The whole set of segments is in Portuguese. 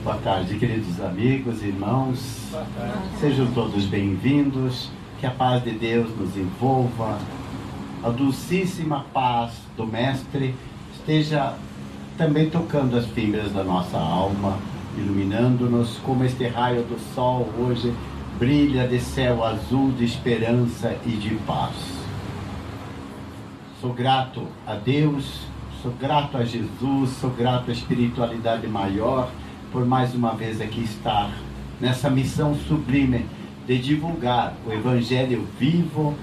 Boa tarde, queridos amigos, irmãos. Sejam todos bem-vindos. Que a paz de Deus nos envolva. A dulcíssima paz do Mestre esteja também tocando as fibras da nossa alma, iluminando-nos como este raio do sol hoje brilha de céu azul de esperança e de paz. Sou grato a Deus, sou grato a Jesus, sou grato à espiritualidade maior por mais uma vez aqui estar nessa missão sublime de divulgar o Evangelho vivo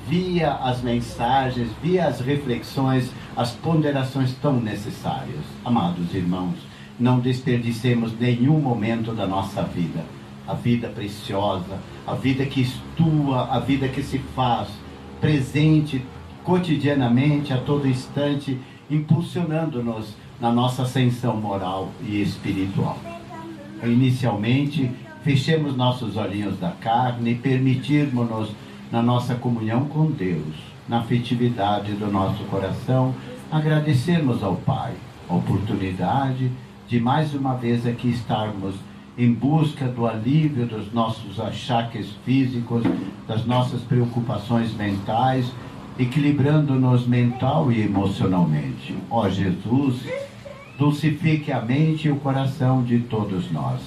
via as mensagens, via as reflexões, as ponderações tão necessárias. Amados irmãos, não desperdicemos nenhum momento da nossa vida. A vida preciosa, a vida que estua, a vida que se faz presente cotidianamente, a todo instante, impulsionando-nos na nossa ascensão moral e espiritual. Inicialmente, fechemos nossos olhinhos da carne e permitirmos-nos na nossa comunhão com Deus, na afetividade do nosso coração, agradecermos ao Pai a oportunidade de mais uma vez aqui estarmos em busca do alívio dos nossos achaques físicos, das nossas preocupações mentais, equilibrando-nos mental e emocionalmente. Ó Jesus, dulcifique a mente e o coração de todos nós.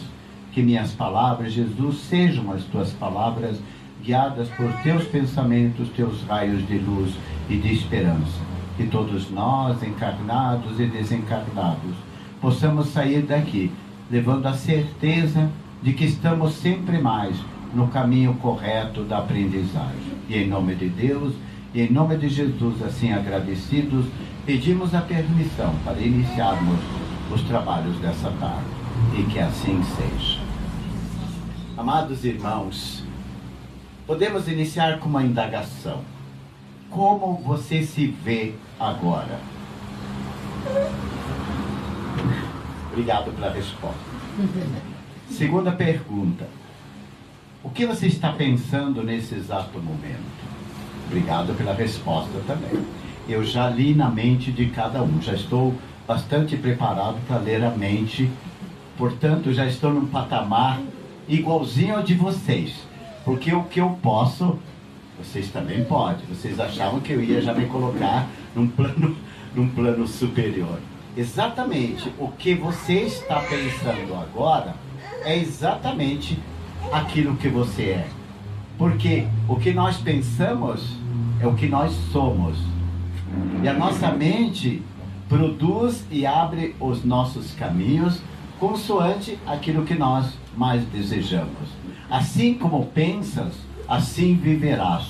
Que minhas palavras, Jesus, sejam as tuas palavras, guiadas por teus pensamentos, teus raios de luz e de esperança. Que todos nós, encarnados e desencarnados, possamos sair daqui, levando a certeza de que estamos sempre mais no caminho correto da aprendizagem. E em nome de Deus, e em nome de Jesus, assim agradecidos, pedimos a permissão para iniciarmos os trabalhos dessa tarde. E que assim seja. Amados irmãos, podemos iniciar com uma indagação. Como você se vê agora? Obrigado pela resposta. Segunda pergunta. O que você está pensando nesse exato momento? Obrigado pela resposta também. Eu já li na mente de cada um. Já estou bastante preparado para ler a mente. Portanto, já estou num patamar igualzinho ao de vocês. Porque o que eu posso, vocês também podem. Vocês achavam que eu ia já me colocar num plano superior. Exatamente o que você está pensando agora é exatamente aquilo que você é. Porque o que nós pensamos é o que nós somos. E a nossa mente produz e abre os nossos caminhos consoante aquilo que nós mais desejamos. Assim como pensas, assim viverás,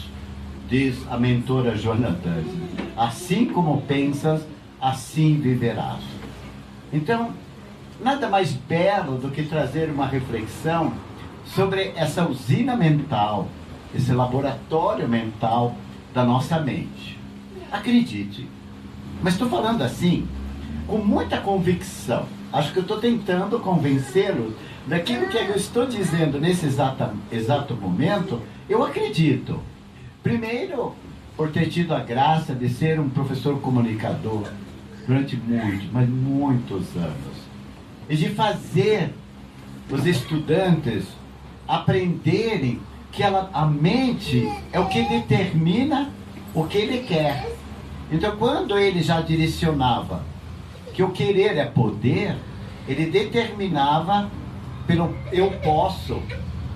diz a mentora Joana d'Arc. Assim como pensas, assim viverás. Então, nada mais belo do que trazer uma reflexão sobre essa usina mental, esse laboratório mental da nossa mente. Acredite, mas estou falando assim, com muita convicção. Acho que eu estou tentando convencê-los daquilo que eu estou dizendo nesse exato momento. Eu acredito. Primeiro, por ter tido a graça de ser um professor comunicador durante muitos anos. E de fazer os estudantes aprenderem que a mente é o que determina o que ele quer. Então, quando ele já direcionava que o querer é poder, ele determinava pelo eu posso,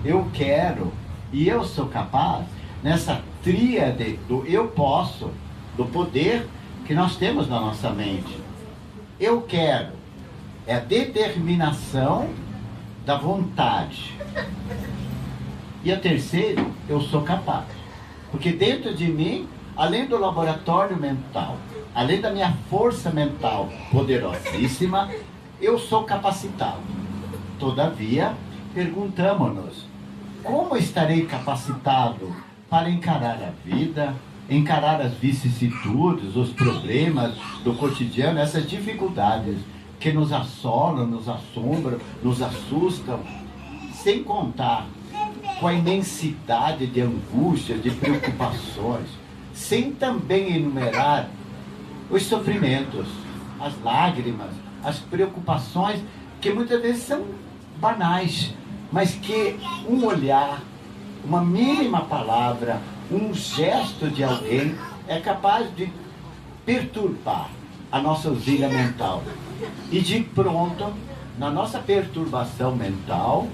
eu quero e eu sou capaz, nessa tríade do eu posso, do poder que nós temos na nossa mente. Eu quero é a determinação da vontade. E a terceira, eu sou capaz. Porque dentro de mim, além do laboratório mental, além da minha força mental poderosíssima, eu sou capacitado. Todavia, perguntamos-nos, como estarei capacitado para encarar a vida, encarar as vicissitudes, os problemas do cotidiano, essas dificuldades que nos assolam, nos assombram, nos assustam, sem contar com a imensidade de angústias, de preocupações, sem também enumerar os sofrimentos, as lágrimas, as preocupações que muitas vezes são banais, mas que um olhar, uma mínima palavra, um gesto de alguém é capaz de perturbar a nossa auxília mental. E de pronto, na nossa perturbação mental,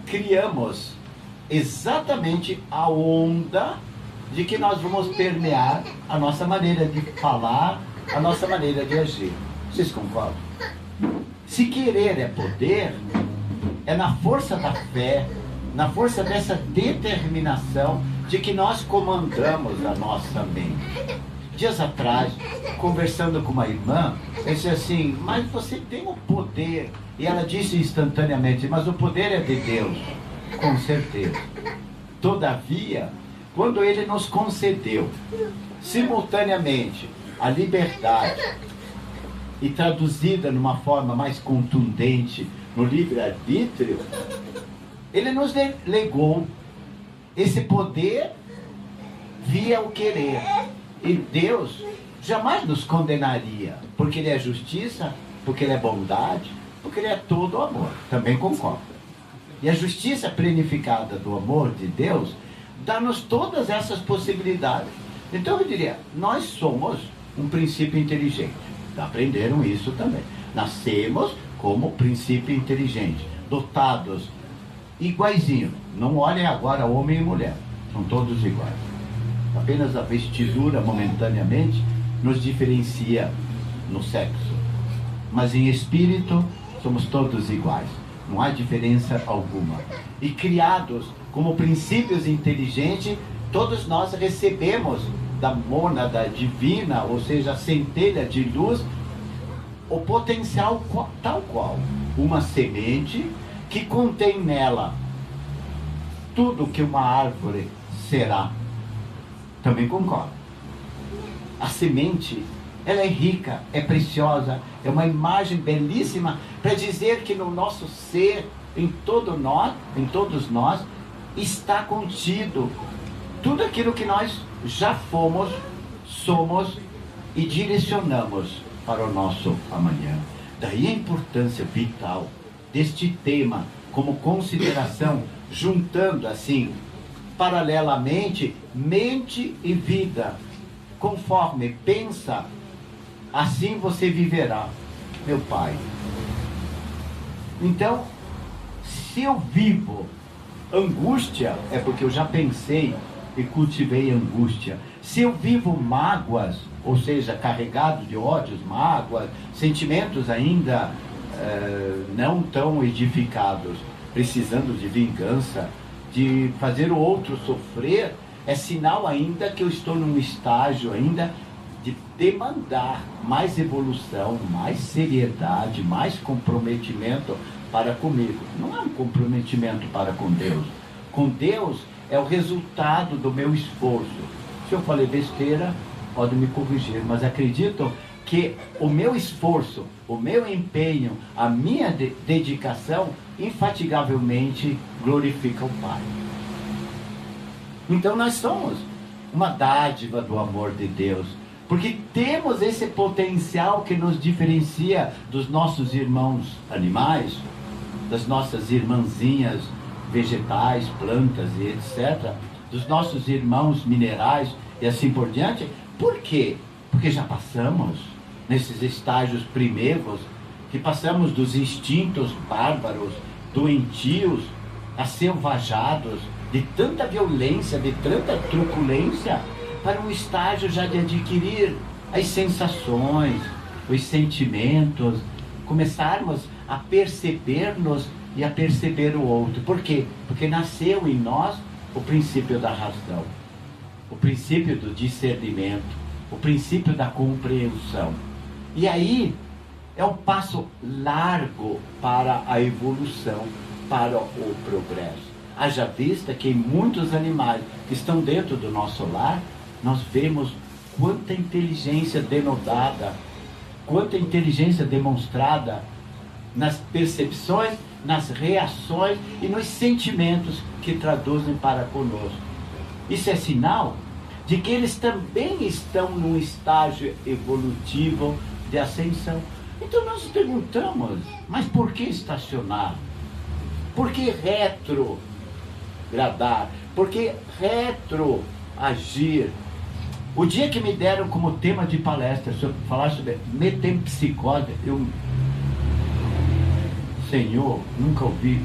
criamos exatamente a onda de que nós vamos permear a nossa maneira de falar, a nossa maneira de agir. Vocês concordam? Se querer é poder, é na força da fé, na força dessa determinação de que nós comandamos a nossa mente. Dias atrás, conversando com uma irmã, eu disse assim, mas você tem o poder. E ela disse instantaneamente, mas o poder é de Deus. Com certeza. Todavia, quando Ele nos concedeu, simultaneamente, a liberdade, e traduzida numa forma mais contundente no livre-arbítrio, Ele nos legou esse poder via o querer. E Deus jamais nos condenaria, porque Ele é justiça, porque Ele é bondade, porque Ele é todo amor. Também concordo. E a justiça planificada do amor de Deus dá-nos todas essas possibilidades. Então eu diria, nós somos um princípio inteligente. Aprenderam isso também. Nascemos como princípio inteligente, dotados, iguaizinho. Não olhem agora homem e mulher, são todos iguais. Apenas a vestidura momentaneamente nos diferencia no sexo. Mas em espírito somos todos iguais. Não há diferença alguma. E criados como princípios inteligentes, todos nós recebemos da mônada divina, ou seja, a centelha de luz, o potencial tal qual uma semente que contém nela tudo que uma árvore será. Também concordo. A semente, ela é rica, é preciosa, é uma imagem belíssima para dizer que no nosso ser, em todos nós, está contido tudo aquilo que nós já fomos, somos e direcionamos para o nosso amanhã. Daí a importância vital deste tema como consideração, juntando assim, paralelamente, mente e vida. Conforme pensa, assim você viverá, meu Pai. Então, se eu vivo angústia, é porque eu já pensei e cultivei angústia. Se eu vivo mágoas, ou seja, carregado de ódios, mágoas, sentimentos ainda não tão edificados, precisando de vingança, de fazer o outro sofrer, é sinal ainda que eu estou num estágio ainda de demandar mais evolução, mais seriedade, mais comprometimento para comigo. Não é um comprometimento para com Deus. Com Deus é o resultado do meu esforço. Se eu falei besteira, pode me corrigir, mas acredito que o meu esforço, o meu empenho, a minha dedicação, infatigavelmente glorifica o Pai. Então nós somos uma dádiva do amor de Deus, porque temos esse potencial que nos diferencia dos nossos irmãos animais, das nossas irmãzinhas vegetais, plantas e etc., dos nossos irmãos minerais e assim por diante. Por quê? Porque já passamos nesses estágios primeiros, que passamos dos instintos bárbaros, doentios, aselvajados, de tanta violência, de tanta truculência, para um estágio já de adquirir as sensações, os sentimentos, começarmos a perceber-nos e a perceber o outro. Por quê? Porque nasceu em nós o princípio da razão, o princípio do discernimento, o princípio da compreensão. E aí é um passo largo para a evolução, para o progresso. Haja vista que em muitos animais que estão dentro do nosso lar, nós vemos quanta inteligência denodada, quanta inteligência demonstrada nas percepções, nas reações e nos sentimentos que traduzem para conosco. Isso é sinal de que eles também estão num estágio evolutivo de ascensão. Então nós perguntamos, mas por que estacionar? Por que retrogradar? Por que retroagir? O dia que me deram como tema de palestra, falar sobre metempsicose, Senhor, nunca ouvi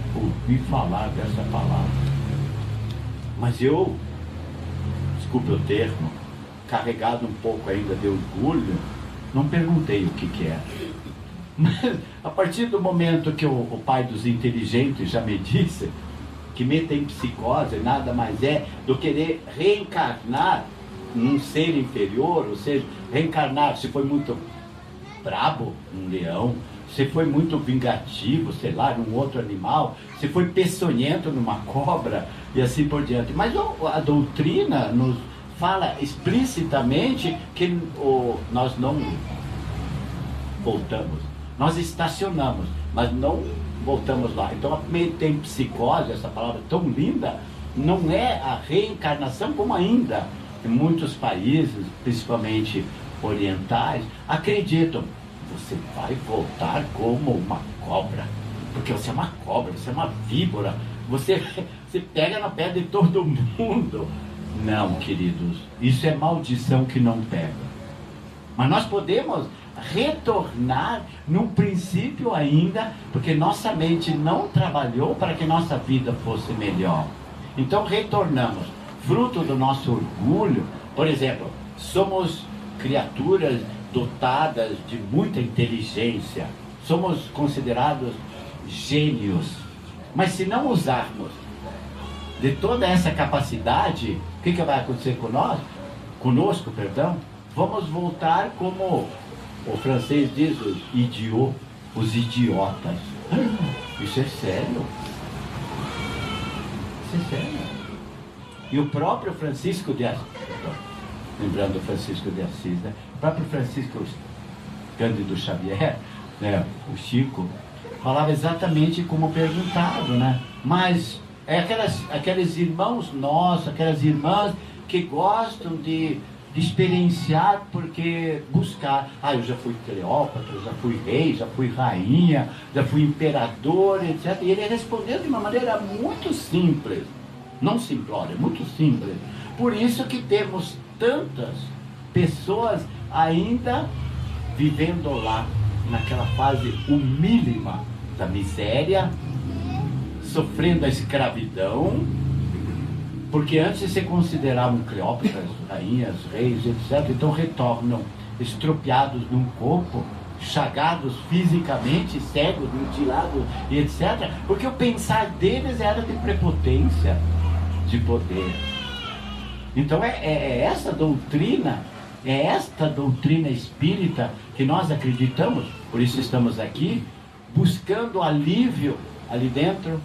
falar dessa palavra. Mas eu, desculpe o termo, carregado um pouco ainda de orgulho, não perguntei o que era. Mas a partir do momento que o pai dos inteligentes já me disse que metempsicose nada mais é do que querer reencarnar num ser inferior, ou seja, reencarnar, se foi muito brabo, um leão, se foi muito vingativo, sei lá, num outro animal, se foi peçonhento numa cobra e assim por diante. Mas a doutrina nos fala explicitamente que nós não voltamos, nós estacionamos, mas não voltamos lá. Então a metempsicose, essa palavra tão linda, não é a reencarnação, como ainda em muitos países, principalmente orientais, acreditam, você vai voltar como uma cobra, porque você é uma cobra, você é uma víbora, você pega na pé de todo mundo. Não, queridos, isso é maldição que não pega. Mas nós podemos retornar num princípio ainda, porque nossa mente não trabalhou para que nossa vida fosse melhor. Então retornamos, fruto do nosso orgulho. Por exemplo, somos criaturas dotadas de muita inteligência, somos considerados gênios, mas se não usarmos de toda essa capacidade, o que vai acontecer conosco, vamos voltar como o francês diz, os idiotas. Isso é sério. Isso é sério. E o próprio Francisco de Assis, lembrando do Francisco de Assis, né? O próprio Francisco Cândido Xavier, né? O Chico, falava exatamente como perguntado, né? Mas é aqueles irmãos nossos, aquelas irmãs que gostam de experienciar, porque buscar, eu já fui Cleópatra, já fui rei, já fui rainha, já fui imperador, etc. E ele respondeu de uma maneira muito simples, não simplória, muito simples. Por isso que temos tantas pessoas ainda vivendo lá, naquela fase humílima da miséria, sofrendo a escravidão, porque antes se consideravam Cleópatras, rainhas, reis, etc. Então retornam estropiados num corpo, chagados fisicamente, cegos, mutilados e etc. Porque o pensar deles era de prepotência, de poder. Então é essa doutrina, é esta doutrina espírita que nós acreditamos, por isso estamos aqui, buscando alívio ali dentro,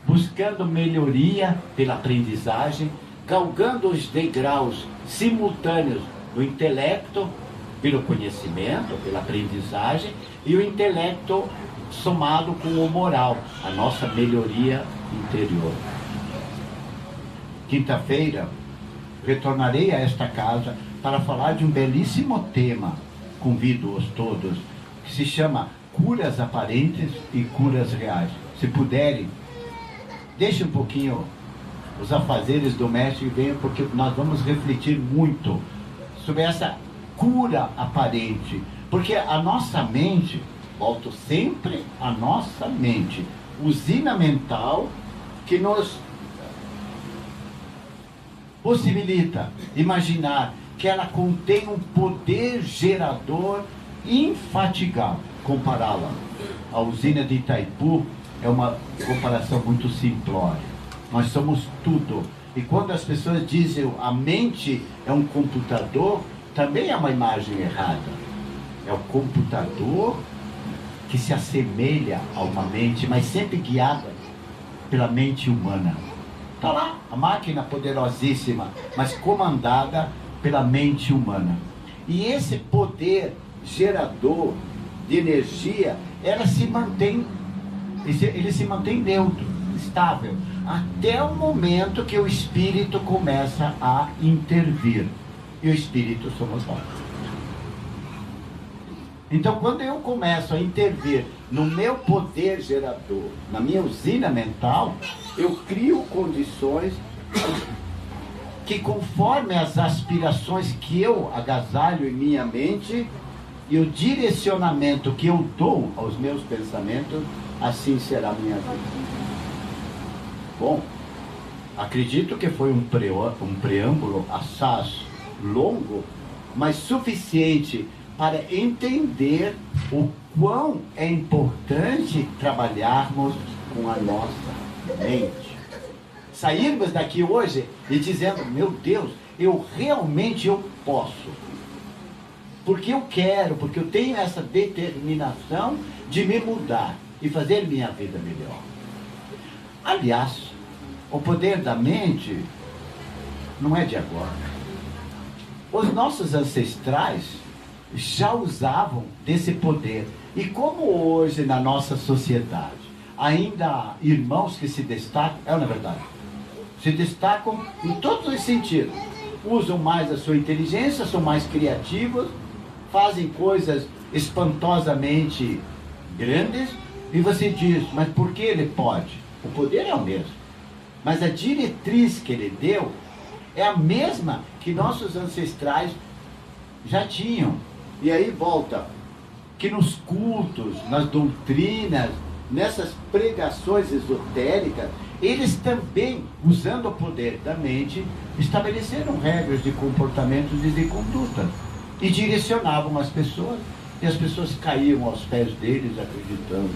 buscando melhoria pela aprendizagem, galgando os degraus simultâneos do intelecto, pelo conhecimento, pela aprendizagem, e o intelecto somado com o moral, a nossa melhoria interior. Quinta-feira, retornarei a esta casa para falar de um belíssimo tema, convido-os todos, que se chama Curas Aparentes e Curas Reais. Se puderem, deixe um pouquinho os afazeres domésticos e venham, porque nós vamos refletir muito sobre essa cura aparente. Porque a nossa mente, volto sempre à nossa mente, usina mental que nos possibilita imaginar que ela contém um poder gerador infatigável. Compará-la à usina de Itaipu é uma comparação muito simplória. Nós somos tudo. E quando as pessoas dizem a mente é um computador, também é uma imagem errada. É o computador que se assemelha a uma mente, mas sempre guiada pela mente humana. Está lá, a máquina poderosíssima, mas comandada pela mente humana. E esse poder gerador de energia, ele se mantém neutro, estável, até o momento que o espírito começa a intervir. E o espírito somos nós. Então, quando eu começo a intervir no meu poder gerador, na minha usina mental, eu crio condições que, conforme as aspirações que eu agasalho em minha mente e o direcionamento que eu dou aos meus pensamentos, assim será a minha vida. Bom, acredito que foi um preâmbulo assaz longo, mas suficiente para entender o quão é importante trabalharmos com a nossa mente. Sairmos daqui hoje e dizendo, meu Deus, eu posso. Porque eu quero, porque eu tenho essa determinação de me mudar e fazer minha vida melhor. Aliás, o poder da mente não é de agora. Os nossos ancestrais já usavam desse poder. E como hoje na nossa sociedade ainda há irmãos que se destacam, na verdade, se destacam em todos os sentidos. Usam mais a sua inteligência, são mais criativos, fazem coisas espantosamente grandes, e você diz, mas por que ele pode? O poder é o mesmo. Mas a diretriz que ele deu é a mesma que nossos ancestrais já tinham. E aí volta, que nos cultos, nas doutrinas, nessas pregações esotéricas, eles também, usando o poder da mente, estabeleceram regras de comportamentos e de conduta. E direcionavam as pessoas, e as pessoas caíam aos pés deles acreditando,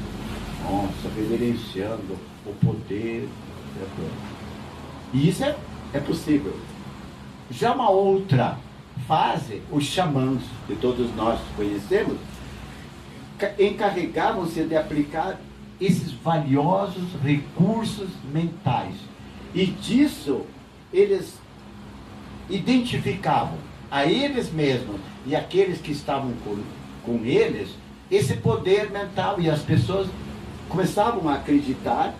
nossa, reverenciando o poder. E isso é possível. Já uma outra fase, os xamãs, que todos nós conhecemos, encarregavam-se de aplicar esses valiosos recursos mentais. E disso, eles identificavam a eles mesmos e aqueles que estavam com eles, esse poder mental. E as pessoas começavam a acreditar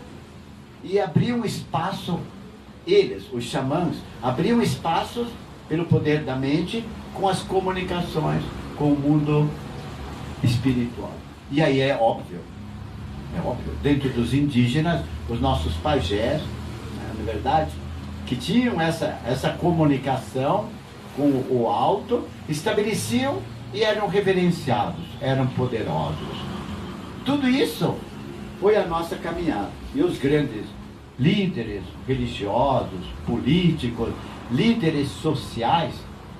e abriam espaço, eles, os xamãs, abriam espaços pelo poder da mente com as comunicações com o mundo espiritual. E aí é óbvio, dentro dos indígenas, os nossos pajés, né, na verdade, que tinham essa comunicação com o alto, estabeleciam e eram reverenciados, eram poderosos. Tudo isso foi a nossa caminhada. E os grandes líderes religiosos, políticos, líderes sociais,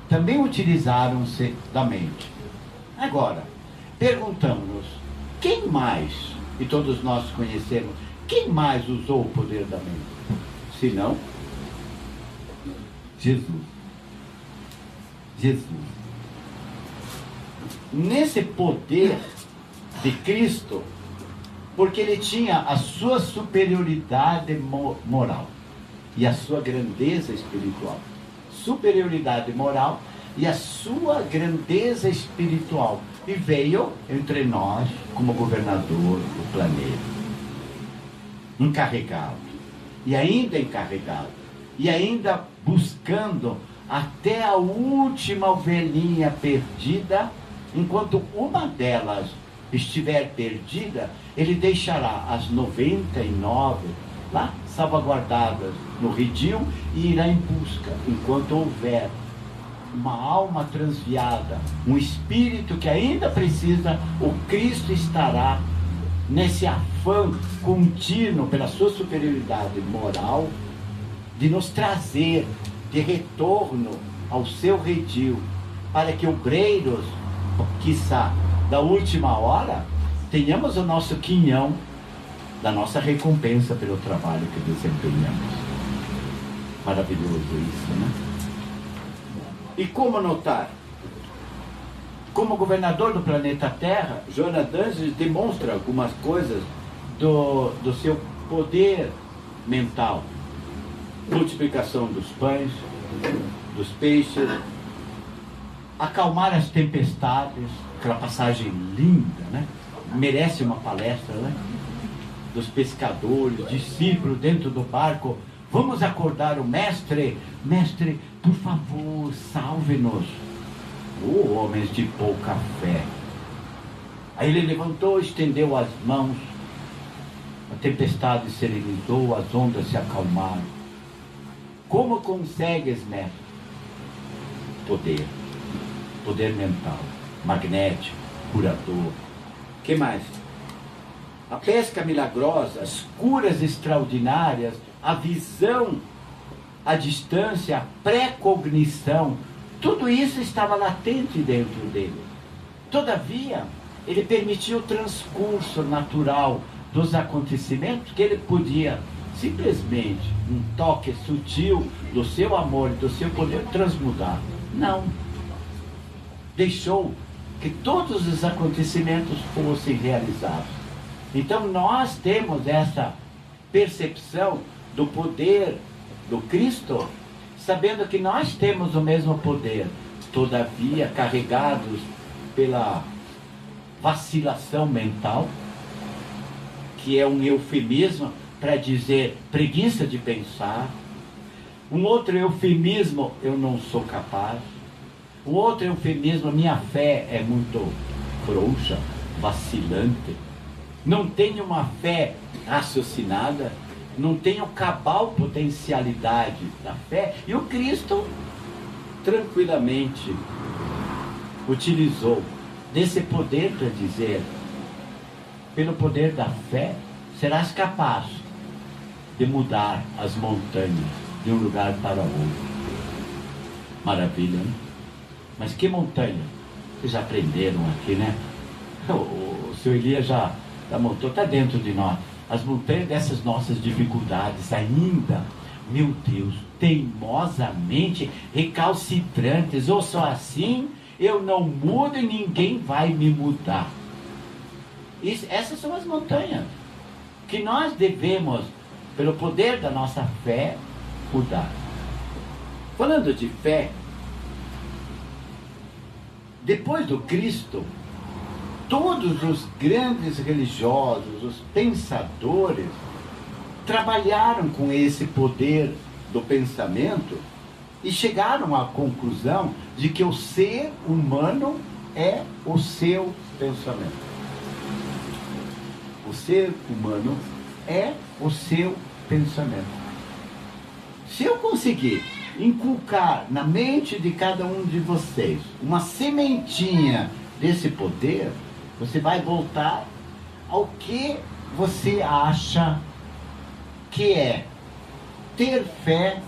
também utilizaram-se da mente. Agora, perguntamos-nos, quem mais, e todos nós conhecemos, quem mais usou o poder da mente? Se não, Jesus. Nesse poder de Cristo, porque ele tinha a sua superioridade moral e a sua grandeza espiritual. Superioridade moral e a sua grandeza espiritual. E veio entre nós como governador do planeta. Encarregado. E ainda buscando até a última ovelhinha perdida. Enquanto uma delas estiver perdida, ele deixará as 99 lá salvaguardadas no redil e irá em busca, enquanto houver uma alma transviada, um espírito que ainda precisa, o Cristo estará nesse afã contínuo pela sua superioridade moral de nos trazer de retorno ao seu redil, para que obreiros, quiçá da última hora, tenhamos o nosso quinhão da nossa recompensa pelo trabalho que desempenhamos. Maravilhoso isso, né? E como notar? Como governador do planeta Terra, Joana d'Angelis demonstra algumas coisas do seu poder mental. Multiplicação dos pães, dos peixes, acalmar as tempestades, aquela passagem linda, né? Merece uma palestra, né? Dos pescadores, discípulos dentro do barco. Vamos acordar o mestre. Mestre, por favor, salve-nos. Homens de pouca fé. Aí ele levantou, estendeu as mãos, a tempestade serenizou, as ondas se acalmaram. Como consegues, mestre? Poder. Poder mental, magnético, curador. Que mais? A pesca milagrosa, as curas extraordinárias, a visão à distância, a pré-cognição, tudo isso estava latente dentro dele. Todavia, ele permitiu o transcurso natural dos acontecimentos, que ele podia simplesmente, um toque sutil do seu amor e do seu poder, transmudar. Não. Deixou que todos os acontecimentos fossem realizados. Então nós temos essa percepção do poder do Cristo, sabendo que nós temos o mesmo poder, todavia carregados pela vacilação mental, que é um eufemismo para dizer preguiça de pensar. Um outro eufemismo, eu não sou capaz. Um outro eufemismo, minha fé é muito frouxa, vacilante. Não tenho uma fé raciocinada, não tenho cabal potencialidade da fé. E o Cristo tranquilamente utilizou desse poder para dizer: pelo poder da fé serás capaz de mudar as montanhas de um lugar para outro. Maravilha, né? Mas que montanha? Vocês já aprenderam aqui, né? O seu Elias já montou, está dentro de nós. As montanhas dessas nossas dificuldades ainda, meu Deus, teimosamente recalcitrantes. Ou só assim eu não mudo e ninguém vai me mudar. Essas são as montanhas que nós devemos, pelo poder da nossa fé, mudar. Falando de fé, depois do Cristo, todos os grandes religiosos, os pensadores, trabalharam com esse poder do pensamento e chegaram à conclusão de que o ser humano é o seu pensamento. O ser humano é o seu pensamento. Se eu conseguir inculcar na mente de cada um de vocês uma sementinha desse poder, você vai voltar ao que você acha que é ter fé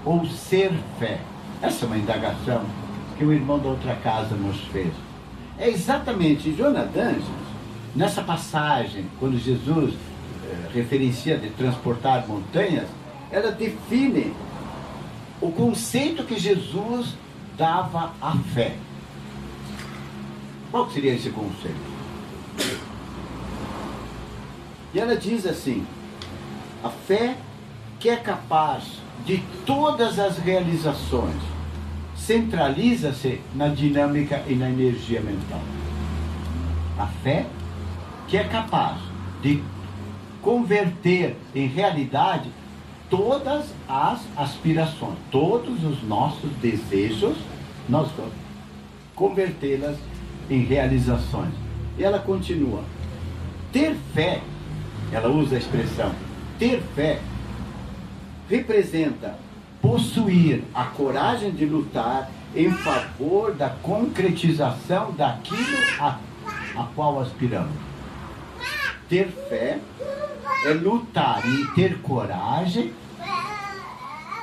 ou ser fé. Essa é uma indagação que o irmão da outra casa nos fez. É exatamente Joana d'Anjos, nessa passagem, quando Jesus referencia de transportar montanhas, ela define o conceito que Jesus dava à fé. Qual seria esse conceito? E ela diz assim: a fé que é capaz de todas as realizações centraliza-se na dinâmica e na energia mental. A fé que é capaz de converter em realidade todas as aspirações, todos os nossos desejos, nós vamos convertê-las em realizações. E ela continua: ter fé, ela usa a expressão ter fé, representa possuir a coragem de lutar em favor da concretização daquilo a qual aspiramos. Ter fé é lutar e ter coragem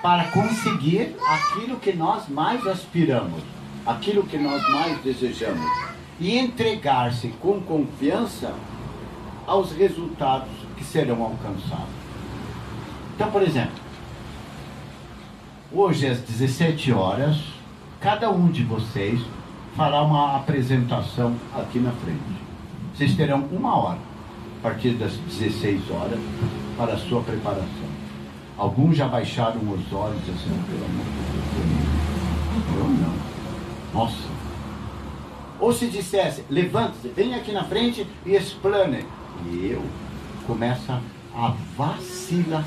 para conseguir aquilo que nós mais aspiramos, aquilo que nós mais desejamos, e entregar-se com confiança aos resultados que serão alcançados. Então, por exemplo, hoje às 17 horas, cada um de vocês fará uma apresentação aqui na frente. Vocês terão 1 hora, a partir das 16 horas, para a sua preparação. Alguns já baixaram os olhos assim: pelo amor de Deus, eu não. Nossa. Ou se dissesse: levante-se, vem aqui na frente e explane. E eu começa a vacilação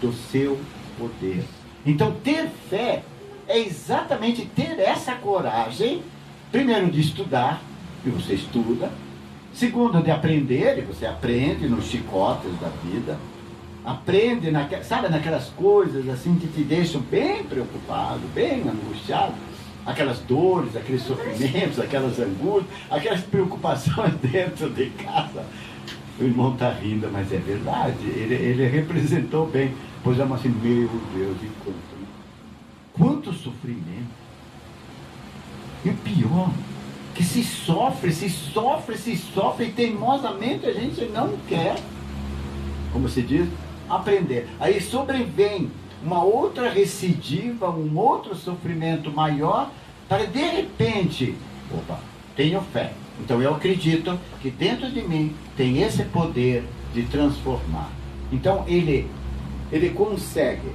do seu poder. Então, ter fé é exatamente ter essa coragem, primeiro de estudar, e você estuda. Segundo, de aprender, e você aprende nos chicotes da vida. Aprende, sabe, naquelas coisas assim que te deixam bem preocupado, bem angustiado. Aquelas dores, aqueles sofrimentos, aquelas angústias, aquelas preocupações dentro de casa. O irmão está rindo, mas é verdade. Ele representou bem. Pois é, mas assim, meu Deus, e quanto sofrimento. E o pior, que se sofre, e teimosamente a gente não quer, como se diz, aprender. Aí sobrevém uma outra recidiva, um outro sofrimento maior, para de repente, opa, tenho fé. Então eu acredito que dentro de mim tem esse poder de transformar. Então ele consegue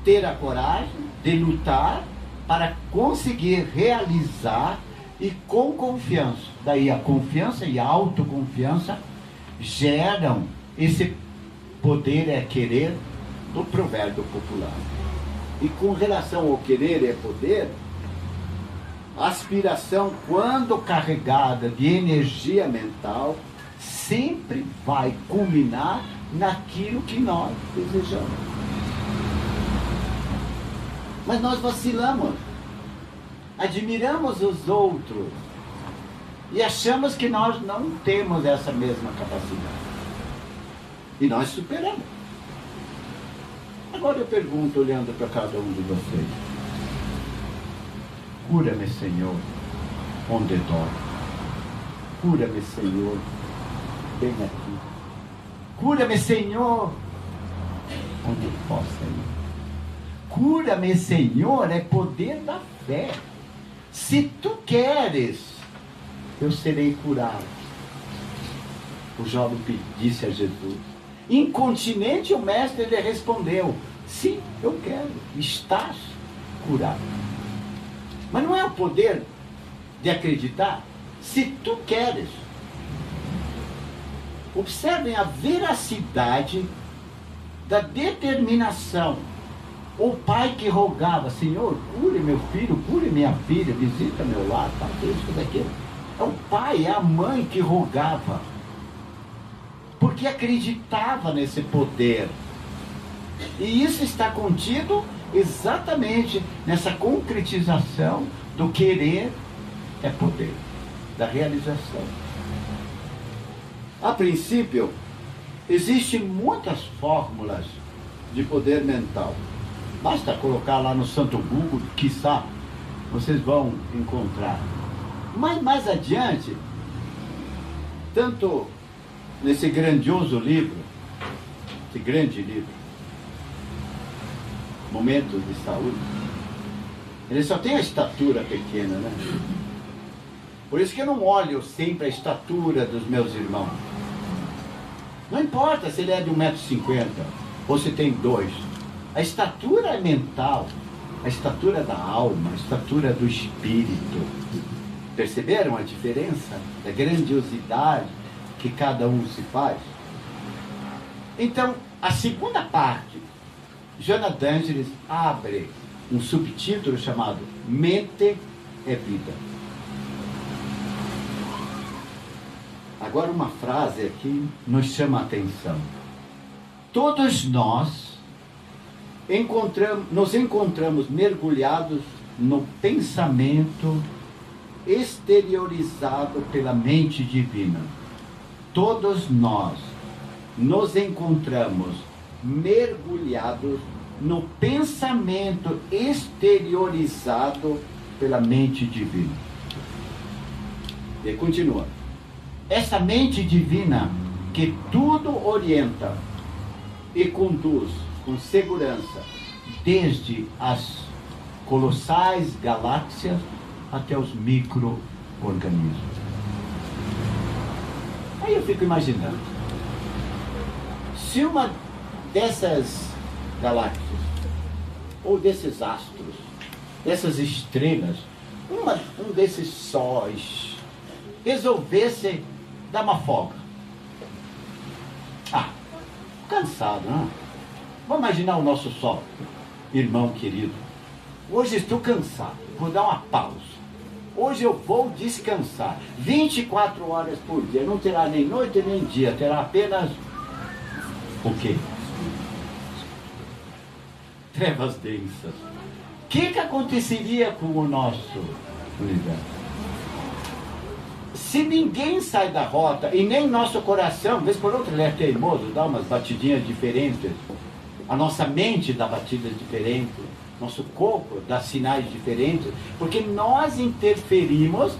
ter a coragem de lutar para conseguir realizar e com confiança. Daí a confiança e a autoconfiança geram esse poder é querer do provérbio popular. E com relação ao querer é poder, a aspiração, quando carregada de energia mental, sempre vai culminar naquilo que nós desejamos. Mas nós vacilamos, admiramos os outros e achamos que nós não temos essa mesma capacidade. E nós superamos. Agora eu pergunto, olhando para cada um de vocês: cura-me, Senhor, onde dói. Cura-me, Senhor, bem aqui. Cura-me, Senhor, onde eu possa ir. Cura-me, Senhor, é poder da fé. Se tu queres, eu serei curado. O jovem disse a Jesus. Incontinente o mestre lhe respondeu: sim, eu quero, estás curado. Mas não é o poder de acreditar. Se tu queres. Observem a veracidade da determinação. O pai que rogava: Senhor, cure meu filho, cure minha filha, visita meu lar, faça isso, daquilo. É o pai, é a mãe que rogava, porque acreditava nesse poder. E isso está contido exatamente nessa concretização do querer é poder, da realização. A princípio, existem muitas fórmulas de poder mental. Basta colocar lá no Santo Google, quiçá vocês vão encontrar. Mas mais adiante, tanto nesse grandioso livro, esse grande livro, Momentos de Saúde, ele só tem a estatura pequena, né? Por isso que eu não olho sempre a estatura dos meus irmãos. Não importa se ele é de 1,50 m ou se tem 2. A estatura é mental, a estatura da alma, a estatura do espírito. Perceberam a diferença? A grandiosidade que cada um se faz? Então, a segunda parte, Joana d'Angelis abre um subtítulo chamado Mente é Vida. Agora uma frase aqui nos chama a atenção. Todos nós nos encontramos mergulhados no pensamento exteriorizado pela mente divina. Todos nós nos encontramos mergulhados no pensamento exteriorizado pela mente divina. E continua. Essa mente divina que tudo orienta e conduz com segurança, desde as colossais galáxias até os micro-organismos. Aí eu fico imaginando, se uma dessas galáxias, ou desses astros, dessas estrelas, um desses sóis, resolvesse dar uma folga. Cansado, não é? Vamos imaginar o nosso sol, irmão querido. Hoje estou cansado, vou dar uma pausa. Hoje eu vou descansar. 24 horas por dia. Não terá nem noite nem dia. Terá apenas o quê? Trevas densas. O que aconteceria com o nosso universo? Se ninguém sai da rota, e nem nosso coração, vez por outra ele é teimoso, dá umas batidinhas diferentes, a nossa mente dá batidas diferentes, nosso corpo dá sinais diferentes, porque nós interferimos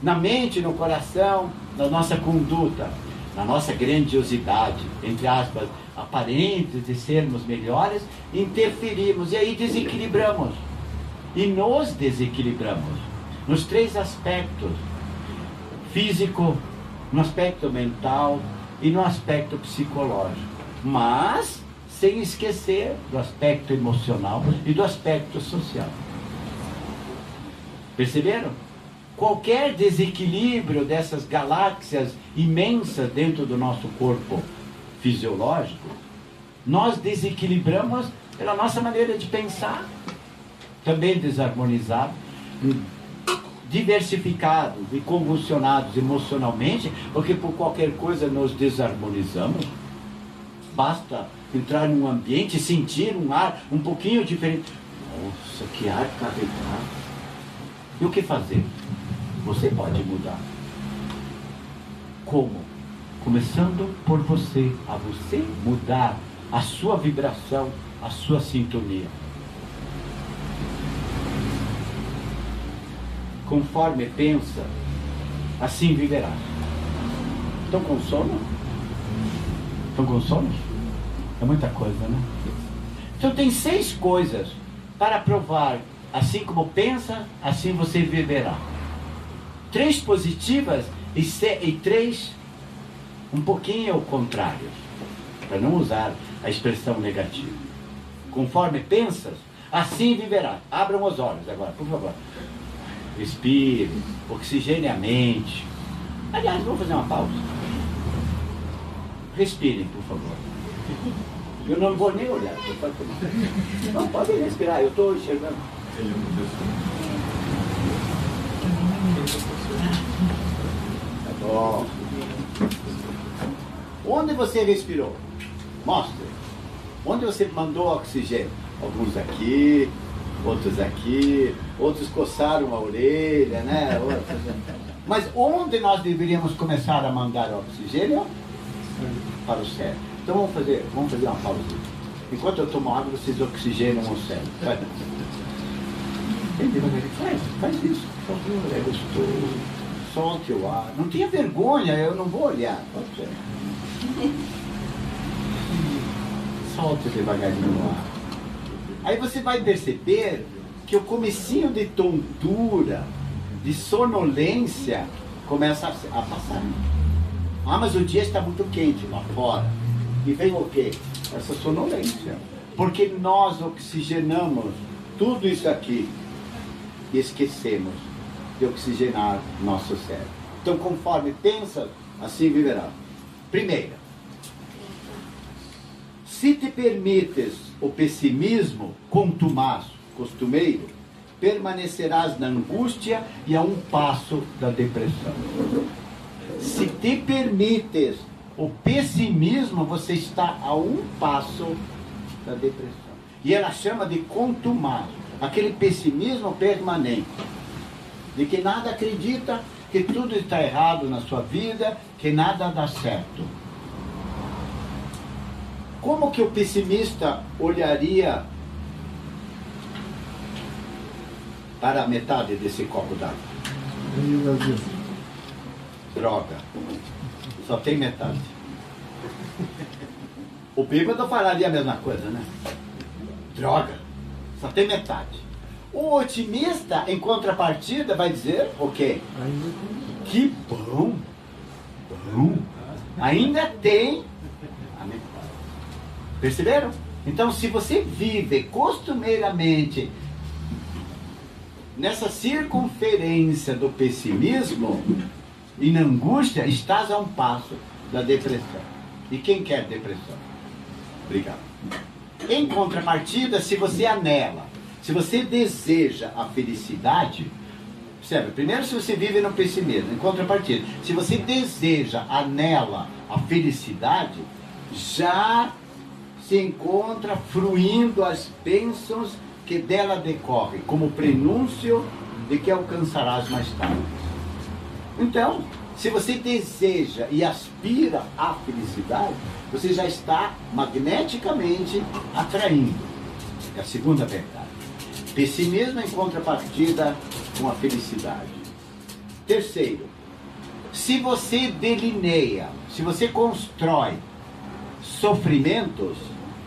na mente, no coração, na nossa conduta, na nossa grandiosidade, entre aspas, aparentes de sermos melhores, interferimos e aí desequilibramos. E nos desequilibramos nos 3 aspectos: físico, no aspecto mental e no aspecto psicológico, mas sem esquecer do aspecto emocional e do aspecto social. Perceberam? Qualquer desequilíbrio dessas galáxias imensas dentro do nosso corpo fisiológico, nós desequilibramos pela nossa maneira de pensar, também desarmonizado, diversificados e convulsionados emocionalmente, porque por qualquer coisa nos desarmonizamos. Basta entrar num ambiente e sentir um ar um pouquinho diferente. Nossa, que ar carregado. E o que fazer? Você pode mudar. Como? Começando por você, a você mudar a sua vibração, a sua sintonia. Conforme pensa, assim viverá. Estão com sono? Estão com sono? É muita coisa, né? Então tem 6 coisas para provar. Assim como pensa, assim você viverá. 3 positivas e 3 um pouquinho ao contrário, para não usar a expressão negativa. Conforme pensas, assim viverá. Abram os olhos agora, por favor. Respire, oxigene a mente. Aliás, vamos fazer uma pausa. Respirem, por favor. Eu não vou nem olhar. Não, podem respirar, eu estou enxergando. Tá bom. Onde você respirou? Mostra. Onde você mandou oxigênio? Alguns aqui, outros aqui, outros coçaram a orelha, né? Mas onde nós deveríamos começar a mandar oxigênio? Para o cérebro. Então vamos fazer uma pausa. Enquanto eu tomo água, vocês oxigenam o cérebro. Vai. Bem devagarinho. Faz isso, por favor. É gostoso. Solte o ar. Não tenha vergonha, eu não vou olhar. Solte devagarinho o ar. Aí você vai perceber que o comecinho de tontura, de sonolência, começa a passar. Ah, mas o dia está muito quente lá fora. E vem o quê? Essa sonolência. Porque nós oxigenamos tudo isso aqui e esquecemos de oxigenar nosso cérebro. Então, conforme pensa, assim viverá. Primeira, se te permites o pessimismo contumaz, costumeiro, permanecerás na angústia e a um passo da depressão. Se te permites o pessimismo, você está a um passo da depressão. E ela chama de contumaz, aquele pessimismo permanente, de que nada acredita, que tudo está errado na sua vida, que nada dá certo. Como que o pessimista olharia para a metade desse copo d'água? Droga. Só tem metade. O bêbado falaria a mesma coisa, né? Droga. Só tem metade. O otimista, em contrapartida, vai dizer o quê? Que bom. Bom. Ainda tem a metade. Perceberam? Então, se você vive costumeiramente nessa circunferência do pessimismo e na angústia, estás a um passo da depressão. E quem quer depressão? Obrigado. Em contrapartida, se você anela, se você deseja a felicidade, Observe, primeiro, se você vive no pessimismo, em contrapartida, se você deseja, anela a felicidade, já se encontra fruindo as bênçãos que dela decorrem, como prenúncio de que alcançarás mais tarde. Então, se você deseja e aspira à felicidade, você já está magneticamente atraindo. É a segunda verdade. Pessimismo em contrapartida com a felicidade. Terceiro, se você delineia, se você constrói sofrimentos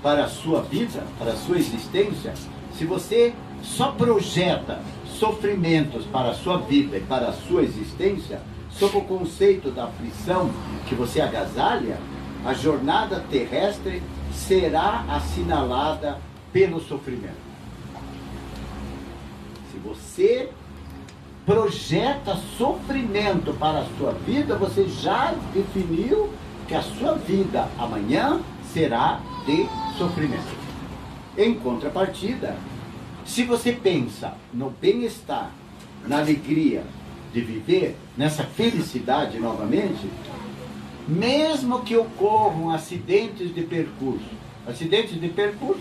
para a sua vida, para a sua existência, se você só projeta sofrimentos para a sua vida e para a sua existência, sob o conceito da aflição que você agasalha, a jornada terrestre será assinalada pelo sofrimento. Se você projeta sofrimento para a sua vida, você já definiu que a sua vida amanhã será de sofrimento. Em contrapartida, se você pensa no bem-estar, na alegria de viver, nessa felicidade novamente, mesmo que ocorram acidentes de percurso,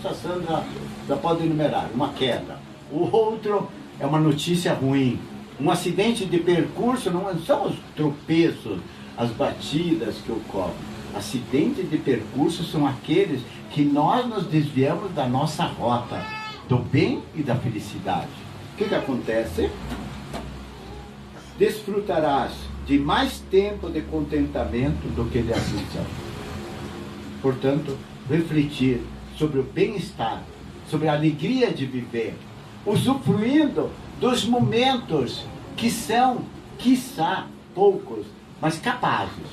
a Sandra já pode enumerar, uma queda, o outro é uma notícia ruim, um acidente de percurso não são os tropeços, as batidas que ocorrem. Acidentes de percurso são aqueles que nós nos desviamos da nossa rota, do bem e da felicidade. O que acontece? Desfrutarás de mais tempo de contentamento do que de aflição. Portanto, refletir sobre o bem-estar, sobre a alegria de viver, usufruindo dos momentos que são, quiçá, poucos, mas capazes.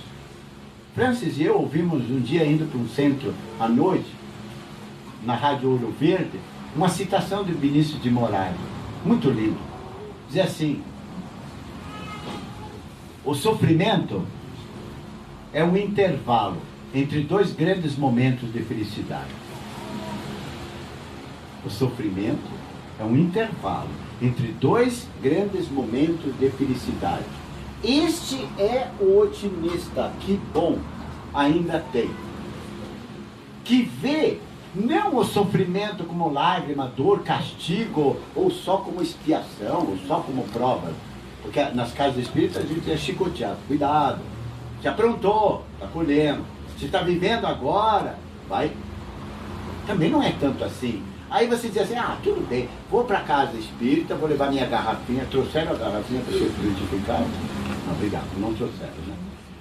Francis e eu ouvimos um dia indo para um centro à noite, na Rádio Ouro Verde, uma citação de Vinícius de Moraes, muito lindo. Dizia assim: o sofrimento é um intervalo entre dois grandes momentos de felicidade. O sofrimento é um intervalo entre dois grandes momentos de felicidade. Este é o otimista que bom ainda tem, que vê não o sofrimento como lágrima, dor, castigo, ou só como expiação, ou só como prova. Porque nas casas espíritas a gente é chicoteado. Cuidado, se aprontou, está colhendo. Se está vivendo agora, vai. Também não é tanto assim. Aí você diz assim: ah, tudo bem, vou para a casa espírita, vou levar minha garrafinha. Trouxeram a garrafinha para ser frutificado? Não, obrigado, não trouxeram, né?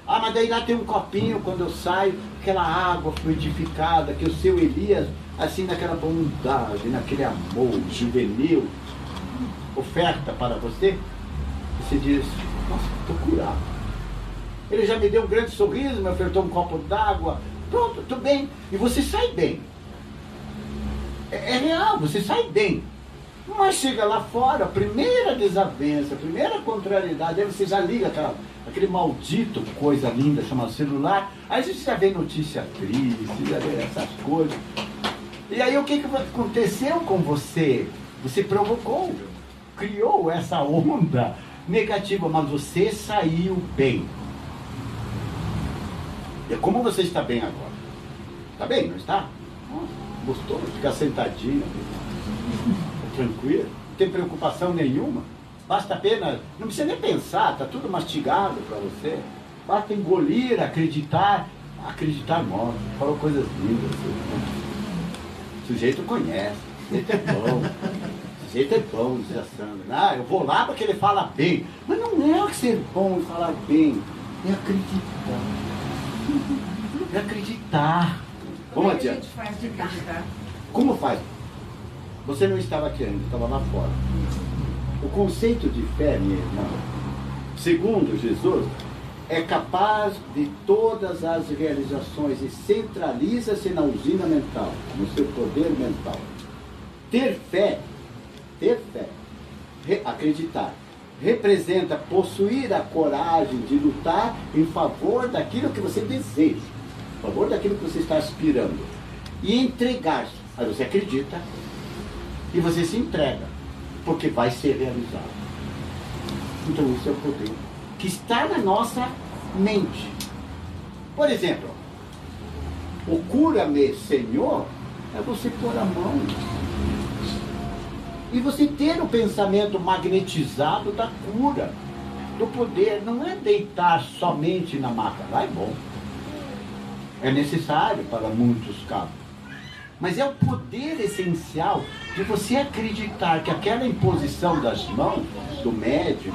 Ah, mas daí lá tem um copinho quando eu saio, aquela água fluidificada, que o seu Elias, assim, naquela bondade, naquele amor juvenil, oferta para você. Você diz: nossa, estou curado. Ele já me deu um grande sorriso, me ofertou um copo d'água, pronto, estou bem. E você sai bem. É real, você sai bem. Mas chega lá fora, primeira desavença, primeira contrariedade, aí você já liga aquele maldito coisa linda chamada celular, aí você já vê notícia triste, já vê essas coisas. E aí o que aconteceu com você? Você provocou, criou essa onda negativa, mas você saiu bem. E como você está bem agora? Está bem, não está? Gostou de ficar sentadinho? Tranquilo? Não tem preocupação nenhuma? Basta apenas, não precisa nem pensar, está tudo mastigado para você. Basta engolir, acreditar morre. Falou coisas lindas. O sujeito conhece, o sujeito é bom. O sujeito é bom, diz a Sandra. Ah, eu vou lá porque ele fala bem. Mas não é ser bom e falar bem, é acreditar. É acreditar. Vamos adiante. Como faz? Você não estava aqui ainda, estava lá fora. O conceito de fé, minha irmã, segundo Jesus, é capaz de todas as realizações e centraliza-se na usina mental, no seu poder mental. Ter fé, acreditar, representa possuir a coragem de lutar em favor daquilo que você deseja, em favor daquilo que você está aspirando, e entregar-se. Aí você acredita e você se entrega, porque vai ser realizado. Então isso é o poder que está na nossa mente. Por exemplo, o cura-me, Senhor, é você pôr a mão e você ter o pensamento magnetizado da cura, do poder. Não é deitar somente na maca, lá é bom, é necessário para muitos casos, mas é o poder essencial de você acreditar que aquela imposição das mãos do médium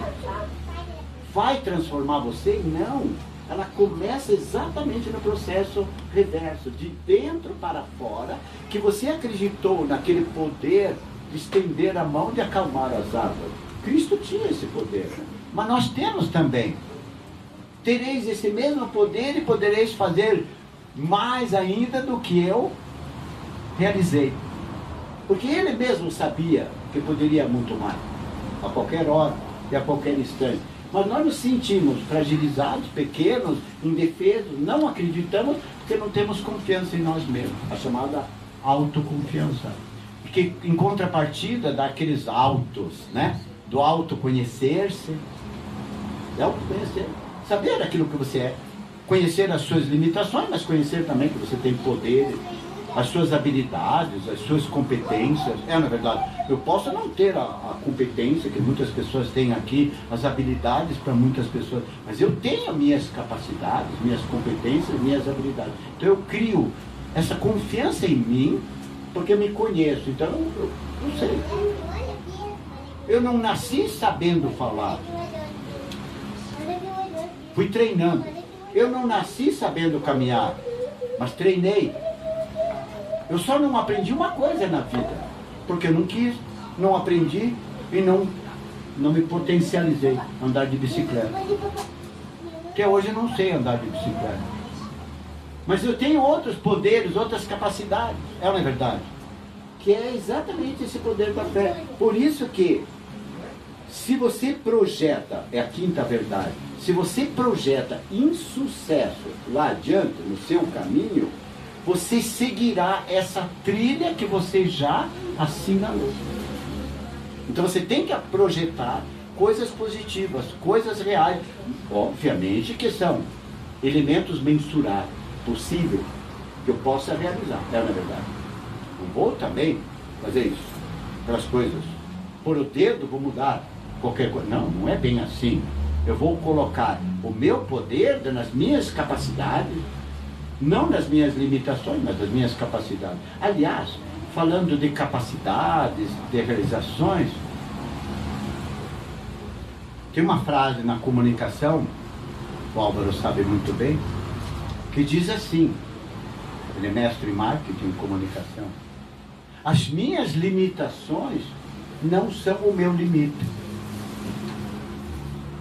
vai transformar você. Não, ela começa exatamente no processo reverso, de dentro para fora, que você acreditou naquele poder de estender a mão, de acalmar as águas. Cristo tinha esse poder, mas nós temos também. Tereis esse mesmo poder e podereis fazer mais ainda do que eu realizei. Porque ele mesmo sabia que poderia muito mais, a qualquer hora e a qualquer instante. Mas nós nos sentimos fragilizados, pequenos, indefesos, não acreditamos porque não temos confiança em nós mesmos, a chamada autoconfiança. Que em contrapartida daqueles autos, né? Do autoconhecer-se, saber aquilo que você é, conhecer as suas limitações, mas conhecer também que você tem poder, as suas habilidades, as suas competências. Na verdade, eu posso não ter a competência que muitas pessoas têm aqui, as habilidades para muitas pessoas, mas eu tenho minhas capacidades, minhas competências, minhas habilidades. Então eu crio essa confiança em mim, porque eu me conheço. Então eu não sei. Eu não nasci sabendo falar. Fui treinando. Eu não nasci sabendo caminhar, mas treinei. Eu só não aprendi uma coisa na vida, porque eu não quis, não aprendi e não me potencializei a andar de bicicleta. Até hoje eu não sei andar de bicicleta. Mas eu tenho outros poderes, outras capacidades, não é verdade? Que é exatamente esse poder da fé. Por isso que, se você projeta, é a quinta verdade, se você projeta insucesso lá adiante, no seu caminho, você seguirá essa trilha que você já assinalou. Então você tem que projetar coisas positivas, coisas reais, obviamente que são elementos mensuráveis, possível que eu possa realizar, não é verdade? Não vou também fazer isso, aquelas coisas, por o dedo vou mudar qualquer coisa. Não, não é bem assim. Eu vou colocar o meu poder nas minhas capacidades, não nas minhas limitações, mas nas minhas capacidades. Aliás, falando de capacidades, de realizações, tem uma frase na comunicação, o Álvaro sabe muito bem, que diz assim, ele é mestre em marketing e comunicação: as minhas limitações não são o meu limite.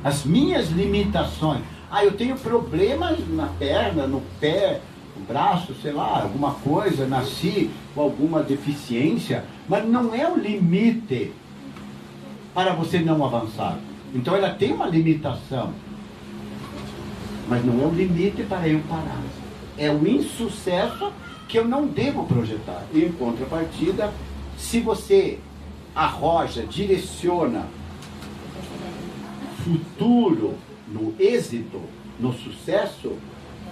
As minhas limitações, eu tenho problemas na perna, no pé, no braço, sei lá, alguma coisa, nasci com alguma deficiência, mas não é o limite para você não avançar. Então ela tem uma limitação, mas não é o limite para eu parar. É o insucesso que eu não devo projetar. E em contrapartida, se você arroja, direciona futuro no êxito, no sucesso,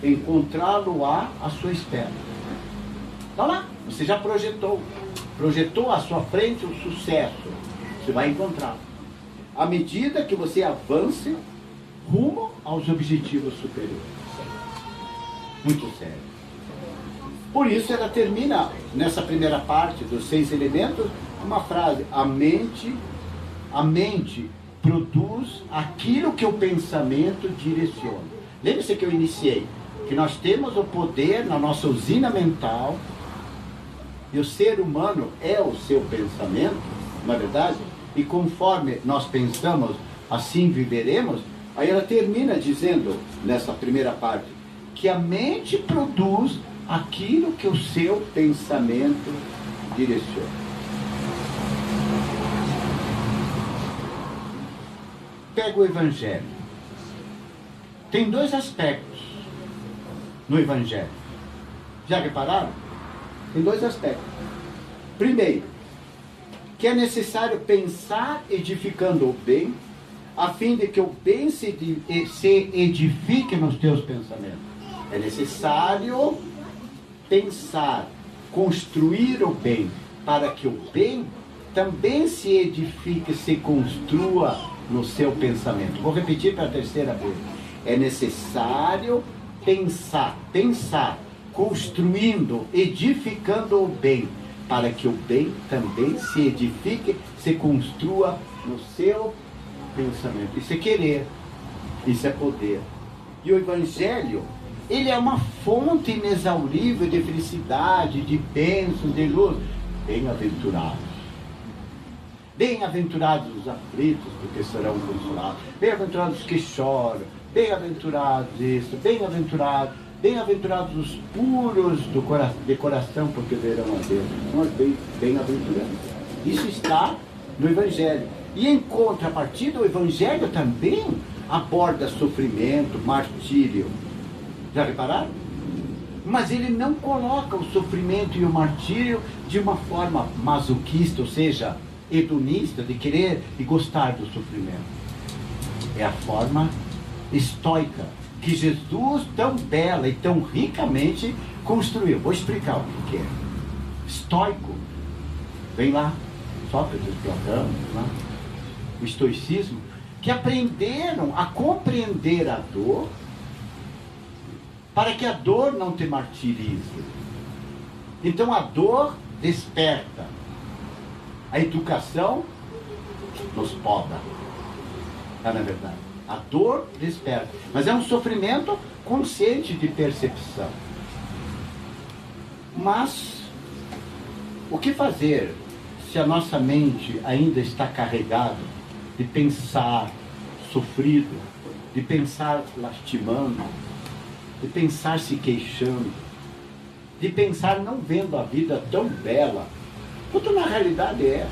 encontrá-lo-á à sua espera. Está lá, você já projetou à sua frente o sucesso, você vai encontrar. À medida que você avance rumo aos objetivos superiores. Muito sério. Por isso ela termina, nessa primeira parte dos 6 elementos, uma frase: a mente produz aquilo que o pensamento direciona. Lembre-se que eu iniciei, que nós temos o poder na nossa usina mental, e o ser humano é o seu pensamento, não é verdade? E conforme nós pensamos, assim viveremos. Aí ela termina dizendo, nessa primeira parte, que a mente produz aquilo que o seu pensamento direciona. Pega o Evangelho. Tem 2 aspectos no Evangelho. Já repararam? Tem 2 aspectos. Primeiro, que é necessário pensar edificando o bem, a fim de que o bem se edifique nos teus pensamentos. É necessário pensar, construir o bem, para que o bem também se edifique, se construa no seu pensamento. Vou repetir para a terceira vez. É necessário pensar, construindo, edificando o bem, para que o bem também se edifique, se construa no seu pensamento. Isso é querer, isso é poder. E o Evangelho, ele é uma fonte inexaurível de felicidade, de bênçãos, de luz. Bem-aventurados. Bem-aventurados os aflitos, porque serão consolados. Bem-aventurados os que choram. Bem-aventurados isso. Bem-aventurados os puros de coração, porque verão a Deus. Nós bem-aventurados. Isso está no Evangelho. E em contrapartida, o Evangelho também aborda sofrimento, martírio. Já repararam? Mas ele não coloca o sofrimento e o martírio de uma forma masoquista, ou seja, hedonista, de querer e gostar do sofrimento. É a forma estoica que Jesus tão bela e tão ricamente construiu. Vou explicar o que é. Estoico, vem lá, Sócrates, Platão, lá, o estoicismo, que aprenderam a compreender a dor, para que a dor não te martirize. Então a dor desperta. A educação nos poda. Não é verdade? A dor desperta. Mas é um sofrimento consciente de percepção. Mas o que fazer se a nossa mente ainda está carregada de pensar sofrido, de pensar lastimando, de pensar se queixando, de pensar não vendo a vida tão bela, quanto na realidade é?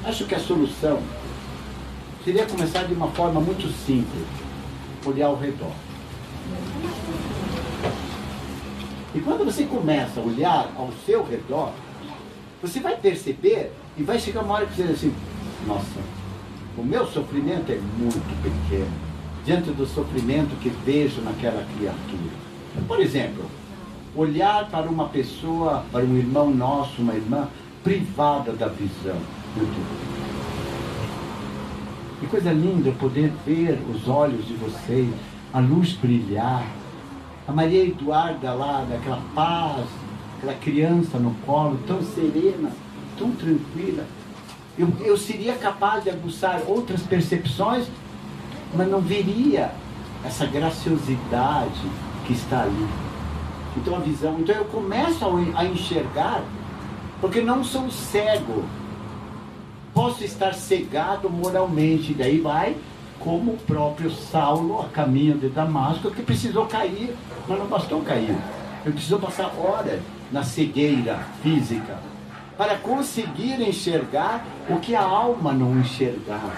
Acho que a solução seria começar de uma forma muito simples, olhar ao redor. E quando você começa a olhar ao seu redor, você vai perceber e vai chegar uma hora que você diz assim: nossa, o meu sofrimento é muito pequeno diante do sofrimento que vejo naquela criatura. Por exemplo, olhar para uma pessoa, para um irmão nosso, uma irmã privada da visão. Que coisa linda poder ver os olhos de vocês, a luz brilhar, a Maria Eduarda lá, daquela paz, aquela criança no colo, tão serena, tão tranquila. Eu seria capaz de aguçar outras percepções, mas não veria essa graciosidade que está ali. Então a visão, então eu começo a enxergar, porque não sou cego. Posso estar cegado moralmente, daí vai como o próprio Saulo a caminho de Damasco, que precisou cair, mas não bastou cair. Ele precisou passar horas na cegueira física para conseguir enxergar o que a alma não enxergava.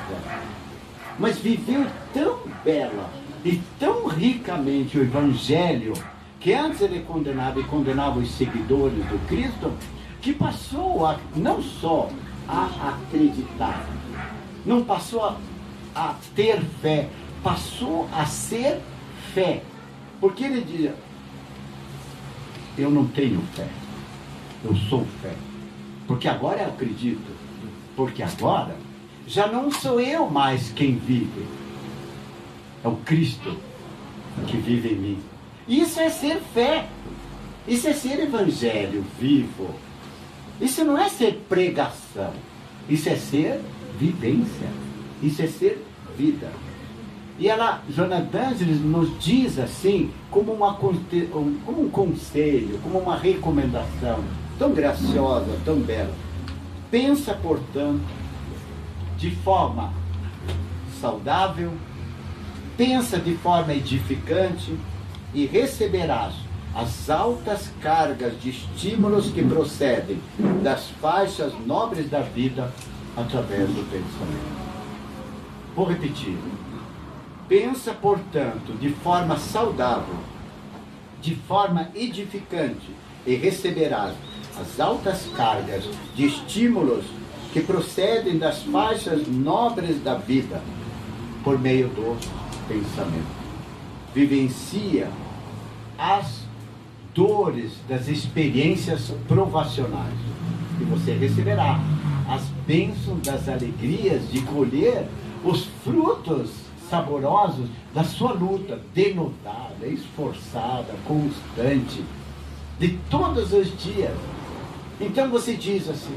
Mas viveu tão bela e tão ricamente o Evangelho, que antes ele condenava e condenava os seguidores do Cristo, que passou a não só a acreditar, não passou a ter fé, passou a ser fé. Porque ele dizia: eu não tenho fé, eu sou fé. Porque agora eu acredito, porque agora já não sou eu mais quem vive, é o Cristo que vive em mim. Isso é ser fé, isso é ser evangelho vivo. Isso não é ser pregação, isso é ser vivência, isso é ser vida. E ela, Joana d'Ângeles, nos diz assim, como um conselho, como uma recomendação, tão graciosa, tão bela. Pensa, portanto, de forma saudável, pensa de forma edificante e receberás as altas cargas de estímulos que procedem das faixas nobres da vida através do pensamento. Vou repetir. Pensa, portanto, de forma saudável, de forma edificante, e receberás as altas cargas de estímulos que procedem das faixas nobres da vida por meio do pensamento. Vivencia as dores das experiências provacionais. E você receberá as bênçãos das alegrias de colher os frutos saborosos da sua luta, denodada, esforçada, constante, de todos os dias. Então você diz assim: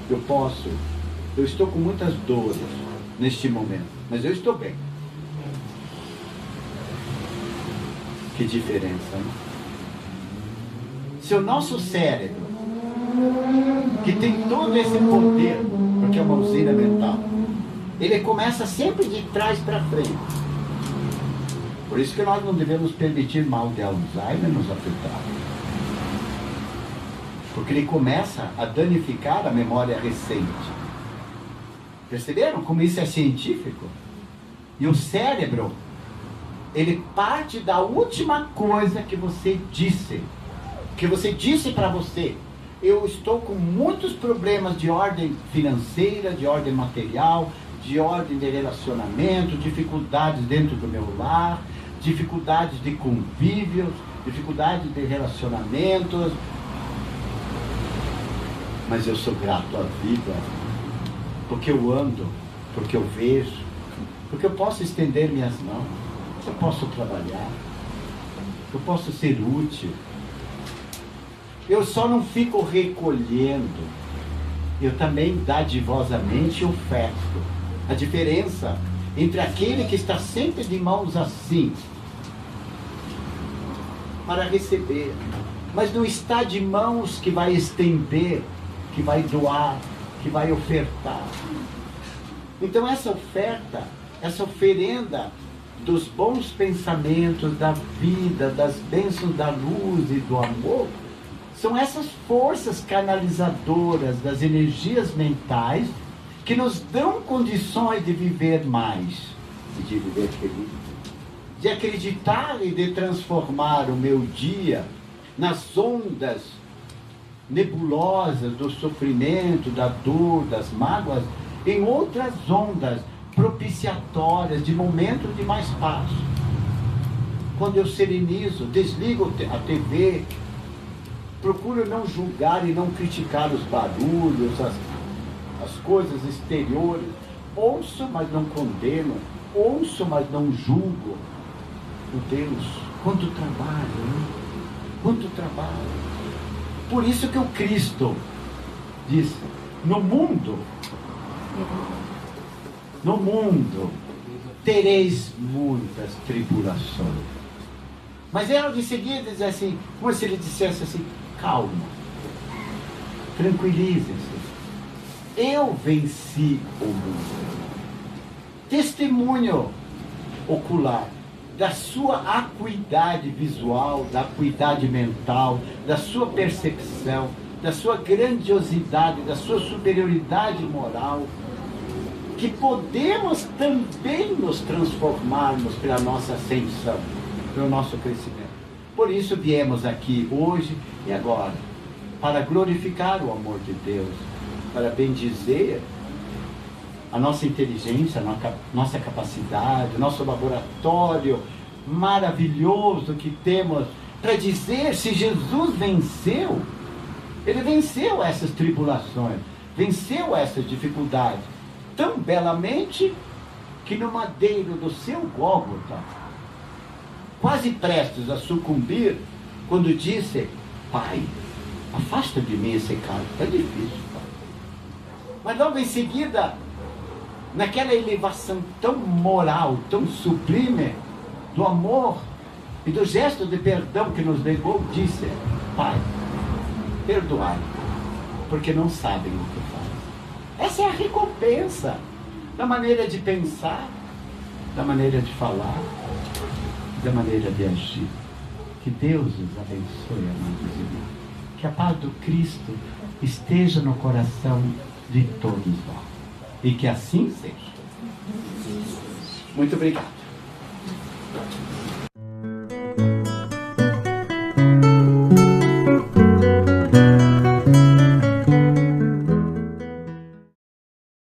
eu estou com muitas dores neste momento, mas eu estou bem. Que diferença, né? Se o nosso cérebro, que tem todo esse poder, porque é uma usina mental, ele começa sempre de trás para frente. Por isso que nós não devemos permitir mal de Alzheimer nos afetar. Porque ele começa a danificar a memória recente. Perceberam como isso é científico? E o cérebro, ele parte da última coisa que você disse. Que você disse para você: eu estou com muitos problemas de ordem financeira, de ordem material, de ordem de relacionamento, dificuldades dentro do meu lar, dificuldades de convívios, dificuldades de relacionamentos. Mas eu sou grato à vida, porque eu ando, porque eu vejo, porque eu posso estender minhas mãos, eu posso trabalhar, eu posso ser útil. Eu só não fico recolhendo, eu também dadivosamente oferto. A diferença entre aquele que está sempre de mãos assim, para receber, mas não está de mãos que vai estender, que vai doar, que vai ofertar. Então essa oferta, essa oferenda dos bons pensamentos, da vida, das bênçãos da luz e do amor, são essas forças canalizadoras das energias mentais que nos dão condições de viver mais, e de viver feliz, de acreditar e de transformar o meu dia nas ondas nebulosas do sofrimento, da dor, das mágoas, em outras ondas propiciatórias de momentos de mais paz. Quando eu serenizo, desligo a TV, procuro não julgar e não criticar os barulhos, as coisas exteriores. Ouço, mas não condeno. Ouço, mas não julgo. Meu Deus, quanto trabalho, né? Quanto trabalho. Por isso que o Cristo disse: no mundo tereis muitas tribulações. Mas ela de seguida diz assim, como se ele dissesse assim: calma, tranquilize-se, eu venci o mundo. Testemunho ocular da sua acuidade visual, da acuidade mental, da sua percepção, da sua grandiosidade, da sua superioridade moral, que podemos também nos transformarmos pela nossa ascensão, pelo nosso crescimento. Por isso viemos aqui hoje e agora, para glorificar o amor de Deus, para bendizer a nossa inteligência, a nossa capacidade, o nosso laboratório maravilhoso que temos, para dizer: se Jesus venceu, ele venceu essas tribulações, venceu essas dificuldades, tão belamente que no madeiro do seu Gólgota, quase prestes a sucumbir, quando disse: Pai, afasta de mim esse cálice, é difícil, Pai. Mas logo em seguida, naquela elevação tão moral, tão sublime, do amor e do gesto de perdão que nos legou, disse: Pai, perdoai, porque não sabem o que fazem. Essa é a recompensa da maneira de pensar, da maneira de falar, da maneira de agir. Que Deus os abençoe, amados irmãos. Que a paz do Cristo esteja no coração de todos nós. E que assim seja. Muito obrigado.